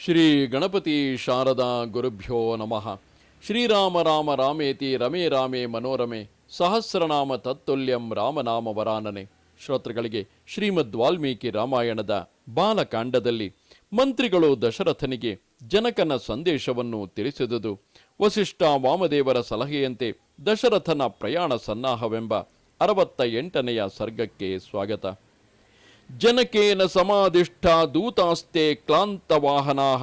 ಶ್ರೀ ಗಣಪತಿ ಶಾರದಾ ಗುರುಭ್ಯೋ ನಮಃ. ಶ್ರೀರಾಮ ರಾಮ ರಾಮೇತಿ ರಮೇ ರಾಮೇ ಮನೋರಮೆ ಸಹಸ್ರನಾಮ ತತ್ತುಲ್ಯಂ ರಾಮನಾಮ ವರಾನನೆ. ಶ್ರೋತೃಗಳಿಗೆ ಶ್ರೀಮದ್ ವಾಲ್ಮೀಕಿ ರಾಮಾಯಣದ ಬಾಲಕಾಂಡದಲ್ಲಿ ಮಂತ್ರಿಗಳು ದಶರಥನಿಗೆ ಜನಕನ ಸಂದೇಶವನ್ನು ತಿಳಿಸಿದುದು, ವಸಿಷ್ಠ ವಾಮದೇವರ ಸಲಹೆಯಂತೆ ದಶರಥನ ಪ್ರಯಾಣ ಸನ್ನಾಹವೆಂಬ 68ನೆಯ ಸರ್ಗಕ್ಕೆ ಸ್ವಾಗತ. ಜನಕೇನ ಸಮಾಧಿಷ್ಠ ದೂತಾಸ್ತೆ ಕ್ಲಾಂತವಾಹನಾಃ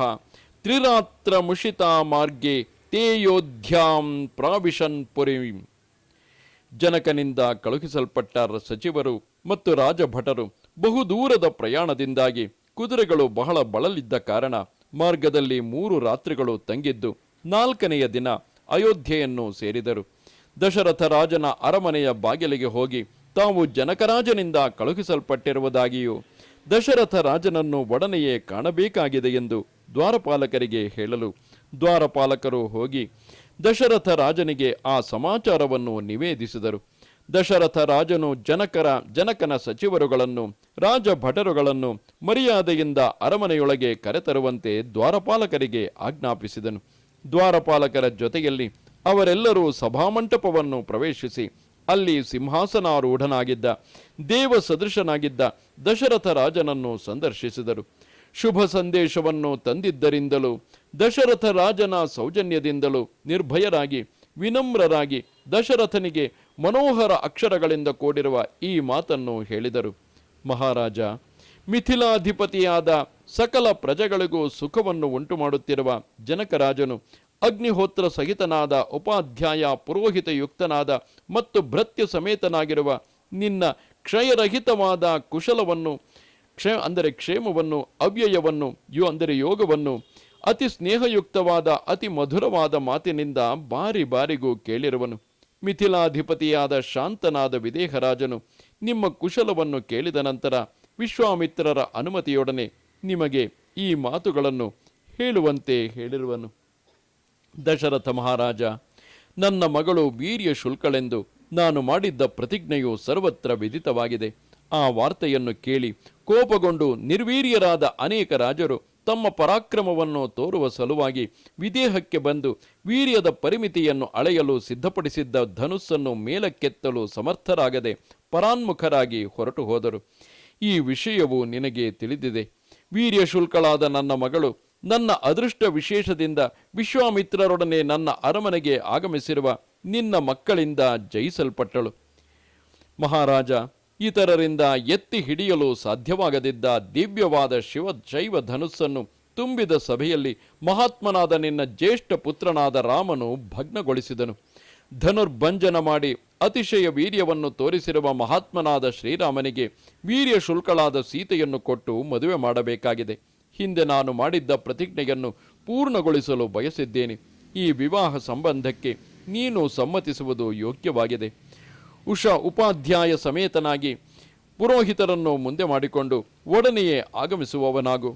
ತ್ರಿರಾತ್ರ ಮುಷಿತಾ ಮಾರ್ಗೆ ತೇಯೋಧ್ಯಾಂ ಪ್ರಾವಿಶನ್ ಪುರೀಂ. ಜನಕನಿಂದ ಕಳುಹಿಸಲ್ಪಟ್ಟ ಸಚಿವರು ಮತ್ತು ರಾಜಭಟರು ಬಹುದೂರದ ಪ್ರಯಾಣದಿಂದಾಗಿ ಕುದುರೆಗಳು ಬಹಳ ಬಳಲಿದ್ದ ಕಾರಣ ಮಾರ್ಗದಲ್ಲಿ 3 ರಾತ್ರಿಗಳು ತಂಗಿದ್ದು 4ನೆಯ ದಿನ ಅಯೋಧ್ಯೆಯನ್ನು ಸೇರಿದರು. ದಶರಥ ರಾಜನ ಅರಮನೆಯ ಬಾಗಿಲಿಗೆ ಹೋಗಿ ತಾವು ಜನಕರಾಜನಿಂದ ಕಳುಹಿಸಲ್ಪಟ್ಟಿರುವುದಾಗಿಯೂ ದಶರಥ ರಾಜನನ್ನು ಒಡನೆಯೇ ಕಾಣಬೇಕಾಗಿದೆ ಎಂದು ದ್ವಾರಪಾಲಕರಿಗೆ ಹೇಳಲು ದ್ವಾರಪಾಲಕರು ಹೋಗಿ ದಶರಥ ರಾಜನಿಗೆ ಆ ಸಮಾಚಾರವನ್ನು ನಿವೇದಿಸಿದರು. ದಶರಥ ರಾಜನು ಜನಕನ ಸಚಿವರುಗಳನ್ನು ರಾಜಭಟರುಗಳನ್ನು ಮರ್ಯಾದೆಯಿಂದ ಅರಮನೆಯೊಳಗೆ ಕರೆತರುವಂತೆ ದ್ವಾರಪಾಲಕರಿಗೆ ಆಜ್ಞಾಪಿಸಿದನು. ದ್ವಾರಪಾಲಕರ ಜೊತೆಯಲ್ಲಿ ಅವರೆಲ್ಲರೂ ಸಭಾಮಂಟಪವನ್ನು ಪ್ರವೇಶಿಸಿ ಅಲ್ಲಿ ಸಿಂಹಾಸನಾರೂಢನಾಗಿದ್ದ ದೇವ ಸದೃಶನಾಗಿದ್ದ ದಶರಥ ರಾಜನನ್ನು ಸಂದರ್ಶಿಸಿದರು. ಶುಭ ಸಂದೇಶವನ್ನು ತಂದಿದ್ದರಿಂದಲೂ ದಶರಥ ರಾಜನ ಸೌಜನ್ಯದಿಂದಲೂ ನಿರ್ಭಯರಾಗಿ ವಿನಮ್ರರಾಗಿ ದಶರಥನಿಗೆ ಮನೋಹರ ಅಕ್ಷರಗಳಿಂದ ಕೂಡಿರುವ ಈ ಮಾತನ್ನು ಹೇಳಿದರು. ಮಹಾರಾಜ, ಮಿಥಿಲಾಧಿಪತಿಯಾದ ಸಕಲ ಪ್ರಜೆಗಳಿಗೂ ಸುಖವನ್ನು ಉಂಟುಮಾಡುತ್ತಿರುವ ಜನಕರಾಜನು ಅಗ್ನಿಹೋತ್ರ ಸಹಿತನಾದ ಉಪಾಧ್ಯಾಯ ಪುರೋಹಿತಯುಕ್ತನಾದ ಮತ್ತು ಭೃತ್ಯ ಸಮೇತನಾಗಿರುವ ನಿನ್ನ ಕ್ಷಯರಹಿತವಾದ ಕುಶಲವನ್ನು ಕ್ಷೇಮವನ್ನು ಅವ್ಯಯವನ್ನು ಯೋಗವನ್ನು ಅತಿ ಸ್ನೇಹಯುಕ್ತವಾದ ಅತಿ ಮಧುರವಾದ ಮಾತಿನಿಂದ ಬಾರಿ ಬಾರಿಗೂ ಕೇಳಿರುವನು. ಮಿಥಿಲಾಧಿಪತಿಯಾದ ಶಾಂತನಾದ ವಿದೇಹರಾಜನು ನಿಮ್ಮ ಕುಶಲವನ್ನು ಕೇಳಿದ ನಂತರ ವಿಶ್ವಾಮಿತ್ರರ ಅನುಮತಿಯೊಡನೆ ನಿಮಗೆ ಈ ಮಾತುಗಳನ್ನು ಹೇಳುವಂತೆ ಹೇಳಿರುವನು. ದಶರಥ ಮಹಾರಾಜ, ನನ್ನ ಮಗಳು ವೀರ್ಯ ಶುಲ್ಕಳೆಂದು ನಾನು ಮಾಡಿದ್ದ ಪ್ರತಿಜ್ಞೆಯು ಸರ್ವತ್ರ ವಿದಿತವಾಗಿದೆ. ಆ ವಾರ್ತೆಯನ್ನು ಕೇಳಿ ಕೋಪಗೊಂಡು ನಿರ್ವೀರ್ಯರಾದ ಅನೇಕ ರಾಜರು ತಮ್ಮ ಪರಾಕ್ರಮವನ್ನು ತೋರುವ ಸಲುವಾಗಿ ವಿದೇಹಕ್ಕೆ ಬಂದು ವೀರ್ಯದ ಪರಿಮಿತಿಯನ್ನು ಅಳೆಯಲು ಸಿದ್ಧಪಡಿಸಿದ್ದ ಧನುಸ್ಸನ್ನು ಮೇಲಕ್ಕೆತ್ತಲು ಸಮರ್ಥರಾಗದೆ ಪರಾನ್ಮುಖರಾಗಿ ಹೊರಟು ಹೋದರು. ಈ ವಿಷಯವು ನಿನಗೆ ತಿಳಿದಿದೆ. ವೀರ್ಯ ಶುಲ್ಕಳಾದ ನನ್ನ ಮಗಳು ನನ್ನ ಅದೃಷ್ಟ ವಿಶೇಷದಿಂದ ವಿಶ್ವಾಮಿತ್ರರೊಡನೆ ನನ್ನ ಅರಮನೆಗೆ ಆಗಮಿಸಿರುವ ನಿನ್ನ ಮಕ್ಕಳಿಂದ ಜಯಿಸಲ್ಪಟ್ಟಳು. ಮಹಾರಾಜ, ಇತರರಿಂದ ಎತ್ತಿ ಹಿಡಿಯಲು ಸಾಧ್ಯವಾಗದಿದ್ದ ದಿವ್ಯವಾದ ಶೈವ ಧನುಸ್ಸನ್ನು ತುಂಬಿದ ಸಭೆಯಲ್ಲಿ ಮಹಾತ್ಮನಾದ ನಿನ್ನ ಜ್ಯೇಷ್ಠ ಪುತ್ರನಾದ ರಾಮನು ಭಗ್ನಗೊಳಿಸಿದನು. ಧನುರ್ಭಂಜನ ಮಾಡಿ ಅತಿಶಯ ವೀರ್ಯವನ್ನು ತೋರಿಸಿರುವ ಮಹಾತ್ಮನಾದ ಶ್ರೀರಾಮನಿಗೆ ವೀರ್ಯ ಶುಲ್ಕಳಾದ ಸೀತೆಯನ್ನು ಕೊಟ್ಟು ಮದುವೆ ಮಾಡಬೇಕಾಗಿದೆ. ಹಿಂದೆ ನಾನು ಮಾಡಿದ್ದ ಪ್ರತಿಜ್ಞೆಯನ್ನು ಪೂರ್ಣಗೊಳಿಸಲು ಬಯಸಿದ್ದೇನೆ. ಈ ವಿವಾಹ ಸಂಬಂಧಕ್ಕೆ ನೀನು ಸಮ್ಮತಿಸುವುದು ಯೋಗ್ಯವಾಗಿದೆ. ಉಪಾಧ್ಯಾಯ ಸಮೇತನಾಗಿ ಪುರೋಹಿತರನ್ನು ಮುಂದೆ ಮಾಡಿಕೊಂಡು ಒಡನೆಯೇ ಆಗಮಿಸುವವನಾಗು.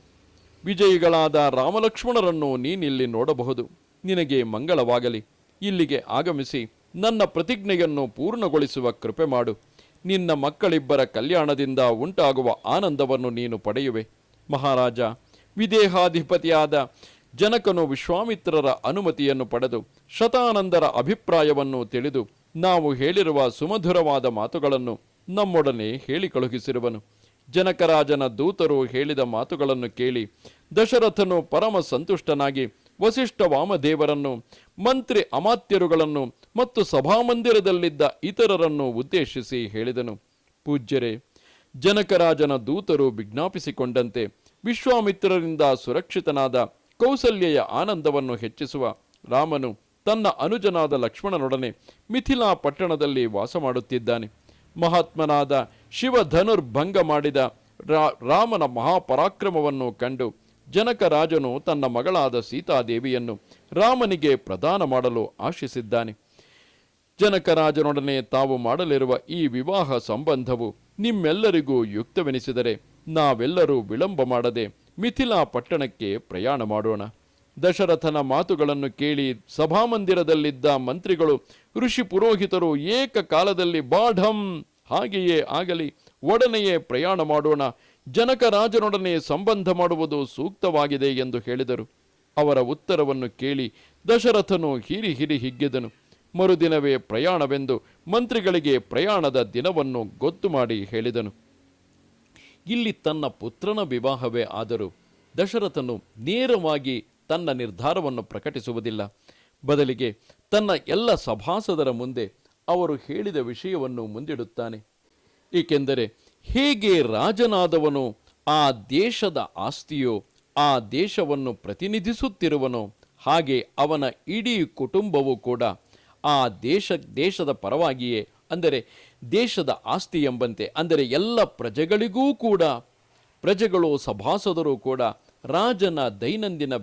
ವಿಜಯಿಗಳಾದ ರಾಮಲಕ್ಷ್ಮಣರನ್ನು ನೀನಿಲ್ಲಿ ನೋಡಬಹುದು. ನಿನಗೆ ಮಂಗಳವಾಗಲಿ. ಇಲ್ಲಿಗೆ ಆಗಮಿಸಿ ನನ್ನ ಪ್ರತಿಜ್ಞೆಯನ್ನು ಪೂರ್ಣಗೊಳಿಸುವ ಕೃಪೆ ಮಾಡು. ನಿನ್ನ ಮಕ್ಕಳಿಬ್ಬರ ಕಲ್ಯಾಣದಿಂದ ಉಂಟಾಗುವ ಆನಂದವನ್ನು ನೀನು ಪಡೆಯುವೆ. ಮಹಾರಾಜ, ವಿದೇಹಾಧಿಪತಿಯಾದ ಜನಕನು ವಿಶ್ವಾಮಿತ್ರರ ಅನುಮತಿಯನ್ನು ಪಡೆದು ಶತಾನಂದರ ಅಭಿಪ್ರಾಯವನ್ನು ತಿಳಿದು ನಾವು ಹೇಳಿರುವ ಸುಮಧುರವಾದ ಮಾತುಗಳನ್ನು ನಮ್ಮೊಡನೆ ಹೇಳಿ ಕಳುಹಿಸಿರುವನು. ಜನಕರಾಜನ ದೂತರು ಹೇಳಿದ ಮಾತುಗಳನ್ನು ಕೇಳಿ ದಶರಥನು ಪರಮ ಸಂತುಷ್ಟನಾಗಿ ವಸಿಷ್ಠ ವಾಮದೇವರನ್ನು, ಮಂತ್ರಿ ಅಮಾತ್ಯರುಗಳನ್ನು ಮತ್ತು ಸಭಾಮಂದಿರದಲ್ಲಿದ್ದ ಇತರರನ್ನು ಉದ್ದೇಶಿಸಿ ಹೇಳಿದನು. ಪೂಜ್ಯರೇ, ಜನಕರಾಜನ ದೂತರು ವಿಜ್ಞಾಪಿಸಿಕೊಂಡಂತೆ ವಿಶ್ವಾಮಿತ್ರರಿಂದ ಸುರಕ್ಷಿತನಾದ ಕೌಸಲ್ಯೆಯ ಆನಂದವನ್ನು ಹೆಚ್ಚಿಸುವ ರಾಮನು ತನ್ನ ಅನುಜನಾದ ಲಕ್ಷ್ಮಣನೊಡನೆ ಮಿಥಿಲಾ ಪಟ್ಟಣದಲ್ಲಿ ವಾಸ ಮಾಡುತ್ತಿದ್ದಾನೆ. ಮಹಾತ್ಮನಾದ ಶಿವಧನುರ್ಭಂಗ ಮಾಡಿದ ರಾಮನ ಮಹಾಪರಾಕ್ರಮವನ್ನು ಕಂಡು ಜನಕರಾಜನು ತನ್ನ ಮಗಳಾದ ಸೀತಾದೇವಿಯನ್ನು ರಾಮನಿಗೆ ಪ್ರದಾನ ಮಾಡಲು ಆಶಿಸಿದ್ದಾನೆ. ಜನಕರಾಜನೊಡನೆ ತಾವು ಮಾಡಲಿರುವ ಈ ವಿವಾಹ ಸಂಬಂಧವು ನಿಮ್ಮೆಲ್ಲರಿಗೂ ಯುಕ್ತವೆನಿಸಿದರೆ ನಾವೆಲ್ಲರೂ ವಿಳಂಬ ಮಾಡದೆ ಮಿಥಿಲಾ ಪಟ್ಟಣಕ್ಕೆ ಪ್ರಯಾಣ ಮಾಡೋಣ. ದಶರಥನ ಮಾತುಗಳನ್ನು ಕೇಳಿ ಸಭಾಮಂದಿರದಲ್ಲಿದ್ದ ಮಂತ್ರಿಗಳು ಋಷಿ ಪುರೋಹಿತರು ಏಕಕಾಲದಲ್ಲಿ ಬಾಢಂ, ಹಾಗೆಯೇ ಆಗಲಿ, ಒಡನೆಯೇ ಪ್ರಯಾಣ ಮಾಡೋಣ, ಜನಕರಾಜನೊಡನೆ ಸಂಬಂಧ ಮಾಡುವುದು ಸೂಕ್ತವಾಗಿದೆ ಎಂದು ಹೇಳಿದರು. ಅವರ ಉತ್ತರವನ್ನು ಕೇಳಿ ದಶರಥನು ಹಿರಿ ಹಿಗ್ಗಿದನು. ಮರುದಿನವೇ ಪ್ರಯಾಣವೆಂದು ಮಂತ್ರಿಗಳಿಗೆ ಪ್ರಯಾಣದ ದಿನವನ್ನು ಗೊತ್ತು ಮಾಡಿ ಹೇಳಿದನು. ಇಲ್ಲಿ ತನ್ನ ಪುತ್ರನ ವಿವಾಹವೇ ಆದರೂ ದಶರಥನು ನೇರವಾಗಿ ತನ್ನ ನಿರ್ಧಾರವನ್ನು ಪ್ರಕಟಿಸುವುದಿಲ್ಲ. ಬದಲಿಗೆ ತನ್ನ ಎಲ್ಲ ಸಭಾಸದರ ಮುಂದೆ ಅವರು ಹೇಳಿದ ವಿಷಯವನ್ನು ಮುಂದಿಡುತ್ತಾನೆ. ಏಕೆಂದರೆ ಹೇಗೆ ರಾಜನಾದವನು ಆ ದೇಶದ ಆಸ್ತಿಯೋ, ಆ ದೇಶವನ್ನು ಪ್ರತಿನಿಧಿಸುತ್ತಿರುವನೋ, ಹಾಗೆ ಅವನ ಇಡೀ ಕುಟುಂಬವೂ ಕೂಡ ಆ ದೇಶದ ಪರವಾಗಿಯೇ, ಅಂದರೆ ದೇಶದ ಆಸ್ತಿ ಎಂಬಂತೆ, ಅಂದರೆ ಎಲ್ಲ ಪ್ರಜೆಗಳು ಸಭಾಸದರು ಕೂಡ ರಾಜನ ದೈನಂದಿನ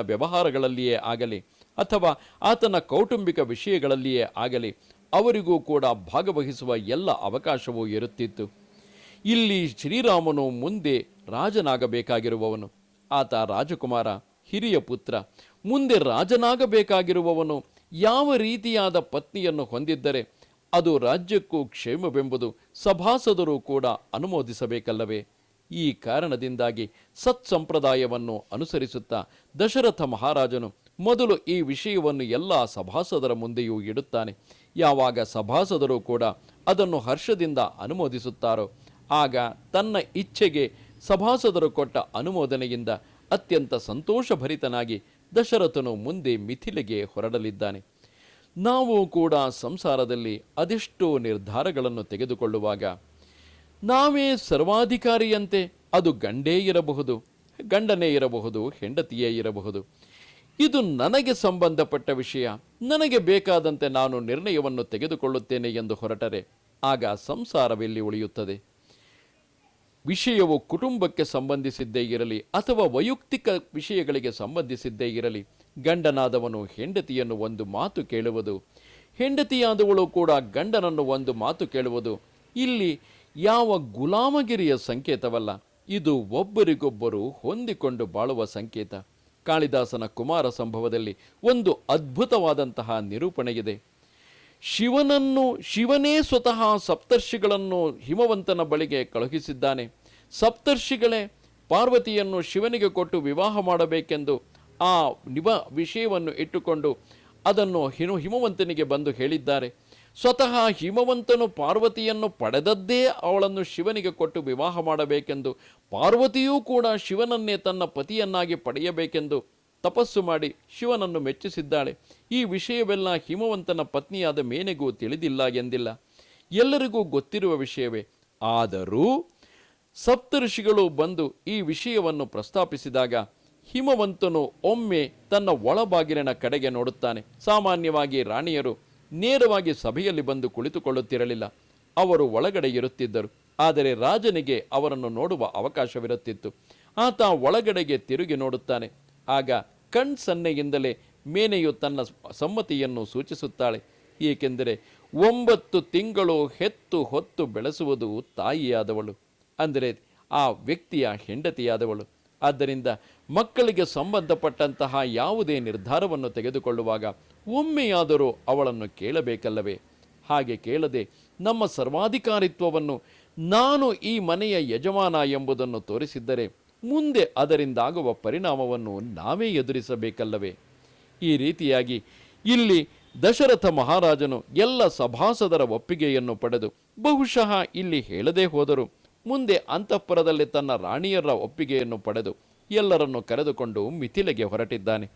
ವ್ಯವಹಾರಗಳಲ್ಲಿಯೇ ಆಗಲಿ ಅಥವಾ ಆತನ ಕೌಟುಂಬಿಕ ವಿಷಯಗಳಲ್ಲಿಯೇ ಆಗಲಿ ಅವರಿಗೂ ಕೂಡ ಭಾಗವಹಿಸುವ ಎಲ್ಲ ಅವಕಾಶವೂ ಇರುತ್ತಿತ್ತು. ಇಲ್ಲಿ ಶ್ರೀರಾಮನು ಮುಂದೆ ರಾಜನಾಗಬೇಕಾಗಿರುವವನು. ಆತ ರಾಜಕುಮಾರ, ಹಿರಿಯ ಪುತ್ರ. ಮುಂದೆ ರಾಜನಾಗಬೇಕಾಗಿರುವವನು ಯಾವ ರೀತಿಯಾದ ಪತ್ನಿಯನ್ನು ಹೊಂದಿದ್ದರೆ ಅದು ರಾಜ್ಯಕ್ಕೂ ಕ್ಷೇಮವೆಂಬುದು ಸಭಾಸದರು ಕೂಡ ಅನುಮೋದಿಸಬೇಕಲ್ಲವೇ? ಈ ಕಾರಣದಿಂದಾಗಿ ಸತ್ಸಂಪ್ರದಾಯವನ್ನು ಅನುಸರಿಸುತ್ತಾ ದಶರಥ ಮಹಾರಾಜನು ಮೊದಲು ಈ ವಿಷಯವನ್ನು ಎಲ್ಲ ಸಭಾಸದರ ಮುಂದೆಯೂ ಇಡುತ್ತಾನೆ. ಯಾವಾಗ ಸಭಾಸದರು ಕೂಡ ಅದನ್ನು ಹರ್ಷದಿಂದ ಅನುಮೋದಿಸುತ್ತಾರೋ ಆಗ ತನ್ನ ಇಚ್ಛೆಗೆ ಸಭಾಸದರು ಕೊಟ್ಟ ಅನುಮೋದನೆಯಿಂದ ಅತ್ಯಂತ ಸಂತೋಷಭರಿತನಾಗಿ ದಶರಥನು ಮುಂದೆ ಮಿಥಿಲೆಗೆ ಹೊರಡಲಿದ್ದಾನೆ. ನಾವು ಕೂಡ ಸಂಸಾರದಲ್ಲಿ ಅದೆಷ್ಟೋ ನಿರ್ಧಾರಗಳನ್ನು ತೆಗೆದುಕೊಳ್ಳುವಾಗ ನಾವೇ ಸರ್ವಾಧಿಕಾರಿಯಂತೆ, ಅದು ಗಂಡನೇ ಇರಬಹುದು, ಹೆಂಡತಿಯೇ ಇರಬಹುದು. ಇದು ನನಗೆ ಸಂಬಂಧಪಟ್ಟ ವಿಷಯ, ನನಗೆ ಬೇಕಾದಂತೆ ನಾನು ನಿರ್ಣಯವನ್ನು ತೆಗೆದುಕೊಳ್ಳುತ್ತೇನೆ ಎಂದು ಹೊರಟರೆ ಆಗ ಸಂಸಾರವೆಲ್ಲಿ ಉಳಿಯುತ್ತದೆ? ವಿಷಯವು ಕುಟುಂಬಕ್ಕೆ ಸಂಬಂಧಿಸಿದ್ದೇ ಇರಲಿ ಅಥವಾ ವೈಯಕ್ತಿಕ ವಿಷಯಗಳಿಗೆ ಸಂಬಂಧಿಸಿದ್ದೇ ಇರಲಿ, ಗಂಡನಾದವನು ಹೆಂಡತಿಯನ್ನು ಒಂದು ಮಾತು ಕೇಳುವುದು, ಹೆಂಡತಿಯಾದವಳು ಕೂಡ ಗಂಡನನ್ನು ಒಂದು ಮಾತು ಕೇಳುವುದು ಇಲ್ಲಿ ಯಾವ ಗುಲಾಮಗಿರಿಯ ಸಂಕೇತವಲ್ಲ. ಇದು ಒಬ್ಬರಿಗೊಬ್ಬರು ಹೊಂದಿಕೊಂಡು ಬಾಳುವ ಸಂಕೇತ. ಕಾಳಿದಾಸನ ಕುಮಾರ ಸಂಭವದಲ್ಲಿ ಒಂದು ಅದ್ಭುತವಾದಂತಹ ನಿರೂಪಣೆಯಿದೆ. ಶಿವನೇ ಸ್ವತಃ ಸಪ್ತರ್ಷಿಗಳನ್ನು ಹಿಮವಂತನ ಬಳಿಗೆ ಕಳುಹಿಸಿದ್ದಾನೆ. ಸಪ್ತರ್ಷಿಗಳೇ ಪಾರ್ವತಿಯನ್ನು ಶಿವನಿಗೆ ಕೊಟ್ಟು ವಿವಾಹ ಮಾಡಬೇಕೆಂದು ಆ ವಿಷಯವನ್ನು ಇಟ್ಟುಕೊಂಡು ಅದನ್ನು ಹಿಮವಂತನಿಗೆ ಬಂದು ಹೇಳಿದ್ದಾರೆ. ಸ್ವತಃ ಹಿಮವಂತನು ಪಾರ್ವತಿಯನ್ನು ಪಡೆದದ್ದೇ ಅವಳನ್ನು ಶಿವನಿಗೆ ಕೊಟ್ಟು ವಿವಾಹ ಮಾಡಬೇಕೆಂದು, ಪಾರ್ವತಿಯೂ ಕೂಡ ಶಿವನನ್ನೇ ತನ್ನ ಪತಿಯನ್ನಾಗಿ ಪಡೆಯಬೇಕೆಂದು ತಪಸ್ಸು ಮಾಡಿ ಶಿವನನ್ನು ಮೆಚ್ಚಿಸಿದ್ದಾಳೆ. ಈ ವಿಷಯವೆಲ್ಲ ಹಿಮವಂತನ ಪತ್ನಿಯಾದ ಮೇನೆಗೂ ತಿಳಿದಿಲ್ಲ ಎಂದಿಲ್ಲ, ಎಲ್ಲರಿಗೂ ಗೊತ್ತಿರುವ ವಿಷಯವೇ. ಆದರೂ ಸಪ್ತಋಷಿಗಳು ಬಂದು ಈ ವಿಷಯವನ್ನು ಪ್ರಸ್ತಾಪಿಸಿದಾಗ ಹಿಮವಂತನು ಒಮ್ಮೆ ತನ್ನ ಒಳಬಾಗಿಲಿನ ಕಡೆಗೆ ನೋಡುತ್ತಾನೆ. ಸಾಮಾನ್ಯವಾಗಿ ರಾಣಿಯರು ನೇರವಾಗಿ ಸಭೆಯಲ್ಲಿ ಬಂದು ಕುಳಿತುಕೊಳ್ಳುತ್ತಿರಲಿಲ್ಲ, ಅವರು ಒಳಗಡೆ ಇರುತ್ತಿದ್ದರು. ಆದರೆ ರಾಜನಿಗೆ ಅವರನ್ನು ನೋಡುವ ಅವಕಾಶವಿರುತ್ತಿತ್ತು. ಆತ ಒಳಗಡೆಗೆ ತಿರುಗಿ ನೋಡುತ್ತಾನೆ. ಆಗ ಕಣ್ಸನ್ನೆಯಿಂದಲೇ ಮೇನೆಯು ತನ್ನ ಸಮ್ಮತಿಯನ್ನು ಸೂಚಿಸುತ್ತಾಳೆ. ಏಕೆಂದರೆ 9 ತಿಂಗಳು ಹೆತ್ತು ಹೊತ್ತು ಬೆಳೆಸುವುದು ತಾಯಿಯಾದವಳು, ಅಂದರೆ ಆ ವ್ಯಕ್ತಿಯ ಹೆಂಡತಿಯಾದವಳು. ಆದ್ದರಿಂದ ಮಕ್ಕಳಿಗೆ ಸಂಬಂಧಪಟ್ಟಂತಹ ಯಾವುದೇ ನಿರ್ಧಾರವನ್ನು ತೆಗೆದುಕೊಳ್ಳುವಾಗ ಒಮ್ಮೆಯಾದರೂ ಅವಳನ್ನು ಕೇಳಬೇಕಲ್ಲವೇ? ಹಾಗೆ ಕೇಳದೆ ನಮ್ಮ ಸರ್ವಾಧಿಕಾರಿತ್ವವನ್ನು, ನಾನು ಈ ಮನೆಯ ಯಜಮಾನ ಎಂಬುದನ್ನು ತೋರಿಸಿದ್ದರೆ ಮುಂದೆ ಅದರಿಂದಾಗುವ ಪರಿಣಾಮವನ್ನು ನಾವೇ ಎದುರಿಸಬೇಕಲ್ಲವೇ? ಈ ರೀತಿಯಾಗಿ ಇಲ್ಲಿ ದಶರಥ ಮಹಾರಾಜನು ಎಲ್ಲ ಸಭಾಸದರ ಒಪ್ಪಿಗೆಯನ್ನು ಪಡೆದು, ಬಹುಶಃ ಇಲ್ಲಿ ಹೇಳದೇ ಹೋದರೂ ಮುಂದೆ ಅಂತಃಪುರದಲ್ಲಿ ತನ್ನ ರಾಣಿಯರ ಒಪ್ಪಿಗೆಯನ್ನು ಪಡೆದು ಎಲ್ಲರನ್ನು ಕರೆದುಕೊಂಡು ಮಿಥಿಲೆಗೆ ಹೊರಟಿದ್ದಾನೆ.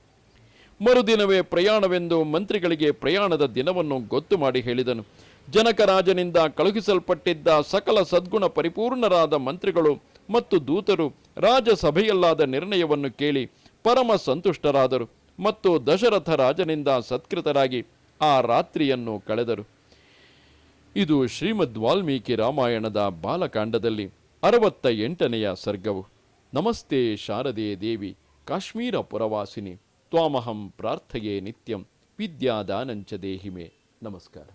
ಮರುದಿನವೇ ಪ್ರಯಾಣವೆಂದು ಮಂತ್ರಿಗಳಿಗೆ ಪ್ರಯಾಣದ ದಿನವನ್ನು ಗೊತ್ತು ಮಾಡಿ ಹೇಳಿದನು. ಜನಕರಾಜನಿಂದ ಕಳುಹಿಸಲ್ಪಟ್ಟಿದ್ದ ಸಕಲ ಸದ್ಗುಣ ಪರಿಪೂರ್ಣರಾದ ಮಂತ್ರಿಗಳು ಮತ್ತು ದೂತರು ರಾಜಸಭೆಯಲ್ಲಾದ ನಿರ್ಣಯವನ್ನು ಕೇಳಿ ಪರಮ ಸಂತುಷ್ಟರಾದರು ಮತ್ತು ದಶರಥ ರಾಜನಿಂದ ಸತ್ಕೃತರಾಗಿ ಆ ರಾತ್ರಿಯನ್ನು ಕಳೆದರು. ಇದು ಶ್ರೀಮದ್ ವಾಲ್ಮೀಕಿ ರಾಮಾಯಣದ ಬಾಲಕಾಂಡದಲ್ಲಿ 68ನೆಯ ಸರ್ಗವು. ನಮಸ್ತೆ ಶಾರದೆ ದೇವಿ ಕಾಶ್ಮೀರ ಪುರವಾಸಿನಿ ತ್ವಾಮಹಂ ಪ್ರಾರ್ಥಯೇ ನಿತ್ಯಂ ವಿದ್ಯಾದಾನಂಚ ದೇಹಿಮೆ. ನಮಸ್ಕಾರ.